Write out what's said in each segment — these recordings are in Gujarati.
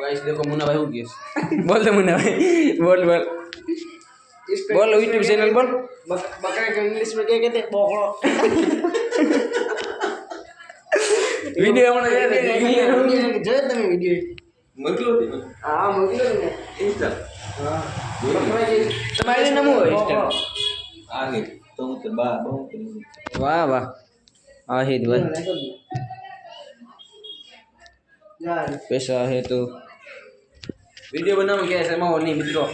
गाइस देखो मुन्ना भाई हो गया बोल दे मुन्ना भाई बोल बोल बोल यूट्यूब चैनल बोल बकरे को इंग्लिश में क्या कहते हैं बोकड़ो वीडियो में जो તમે વિડિયો મોકલો દે હા મોકલો ને ઇન્સ્ટા હા તમારે નામ હોય આગે તો હું તો બા બહુ વાહ વાહ આહિદ ભાઈ यार पैसा है तो वीडियो बनाओ क्या ऐसे माहौल नहीं मित्रों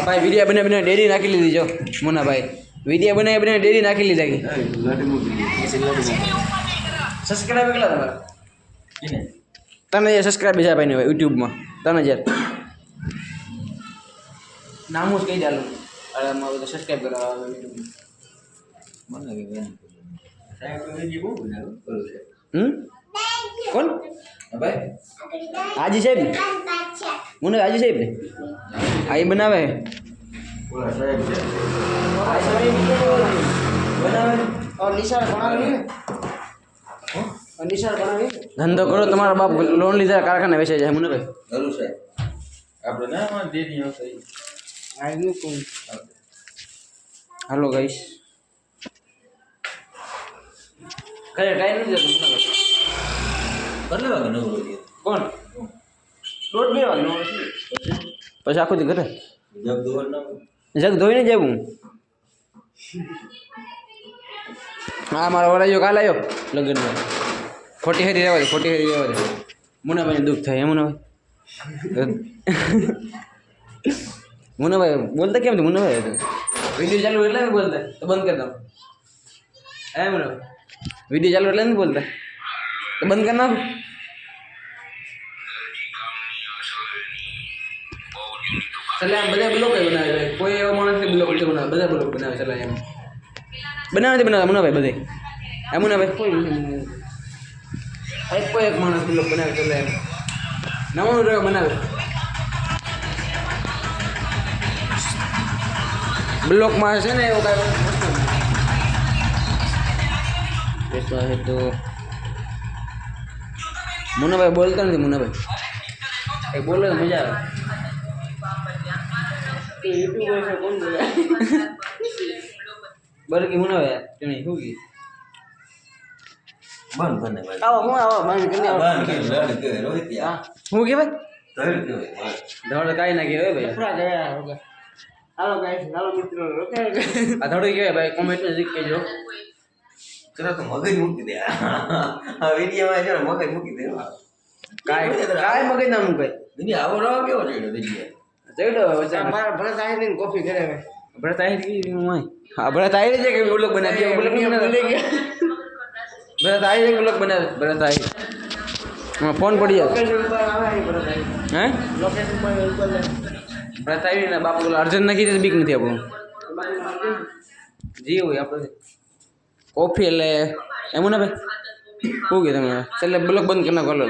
भाई वीडियो बने बने डेरी नाखी लीधी जो मुन्ना भाई वीडियो बनाए बने डेरी नाखी लीधा की લડી મૂકી એસે લડી સબસ્ક્રાઇબ કેટલા તમારા કેને 3000 સબસ્ક્રાઇબ છે ભાઈ ને YouTube માં 3000 નામ જ કહી ચાલો અરે મારું તો સબસ્ક્રાઇબ કરાવવા YouTube માં મને કે બેન સાહેબ તો વિડિયો બહુ બનાવ્યો કરું છે કોણ ભાઈ હાજી સાહેબ મુન્ના હાજી સાહેબ ને આ એ બનાવે બોલા સાહેબ છે બનાવે और निशार बनावी है और निशार बनावी ધંધો કરો તમારા બાપ લોન લીધા કારખાને વેચે જાય મુન્ના ભાઈ કરું સાહેબ આપણે ના માં દેની આવશે आज नु कोण હાલો ગાઈસ કરે ટાઈમ નથી જતો મુન્ના ભાઈ કેટલા વાગે નવરો છે કોણ 1:30 વાગે પછી આખો દી ઘરે જબ દોર ના જગ ધોઈને જવું હા મારો વરાયો કાલ આવ્યો લગ્નમાં ખોટી હેરી રહેવા દે ખોટી હેરી રહેવા દે મુન્નાભાઈને દુઃખ થાય મુન્નાભાઈ મુન્નાભાઈ બોલતા કેમ છે મુન્નાભાઈ વિડીયો ચાલુ એટલે નહીં બોલતા તો બંધ કરી દો હે મુન્નાભાઈ વિડીયો ચાલુ એટલે નહીં બોલતા તો બંધ કરી નાખો સલાહ બધા બ્લોગ બનાવે કોઈ એવો માણસ ને બ્લોગ નથી બનાવે બધા બ્લોગ બનાવે સલાહ એમ બનાવે મુન્નાભાઈ બધે એમ મુન્નાભાઈ કોઈ કોઈ એક માણસ બ્લોગ બનાવે સલાહ એમ નવું રહ્યો બનાવે બ્લોગમાં છે ને એવો કાંઈ વસ્તુ હે તો મુન્નાભાઈ બોલતા નથી મુન્નાભાઈ એ બોલે તો મજા આવે યુટ્યુબર છે કોણ બોલે બરકી મુન્નાભાઈ તેણી શું કી બંધ બને ભાઈ આવો હું આવો બંધ કરી આવો બંધ કે લડ કે રોહિત યા શું કે ભાઈ ધડ કે ભાઈ ધોળ કાંઈ ના કહેવાય ભાઈ પૂરા ગયા હોગા હાલો ગાઈસ હાલો મિત્રો રોકે આ થોડું કહેવાય ભાઈ કોમેન્ટમાં જીક કહેજો ચલો તો મગજ મૂકી દે આ વિડીયોમાં જો મગજ મૂકી દે કાંઈ મગજ ના મૂકાય દુનિયા આવો રહો કેવો છે વિડીયો ચડો વચ્ચે મારા ભરત આહીને કોફી કરે હવે ભરત આહિર કી હું હા ભરત આહિર છે કે બ્લોગ બનાવી દે બ્લોગ ભૂલી ગયા ભરત આહિર એક બ્લોગ બનાવે ભરત આહિર ફોન પડી જાય લોકેશન ઉપર આવે અહીં ભરત આહીર હે લોકેશન પર ઉપર લે ભરત આહિર ને બાપુ અર્જન્ટ નાખી દે બીક નથી આપણું જી હોય આપણે કોફી એટલે એમ ને ભાઈ શું કે તમે છેલ્લે બ્લોગ બંધ કરી નાખો લો